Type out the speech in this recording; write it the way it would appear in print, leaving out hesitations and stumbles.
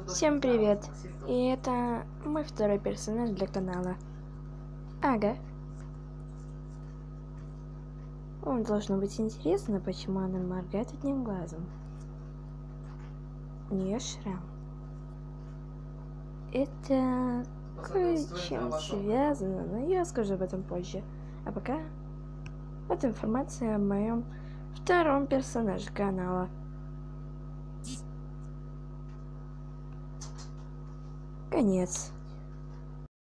Всем привет! И это мой второй персонаж для канала. Ага. Вам должно быть интересно, почему она моргает одним глазом. У нее шрам. Это кое-чем связано, но я скажу об этом позже. А пока вот информация о моем втором персонаже канала. Конец.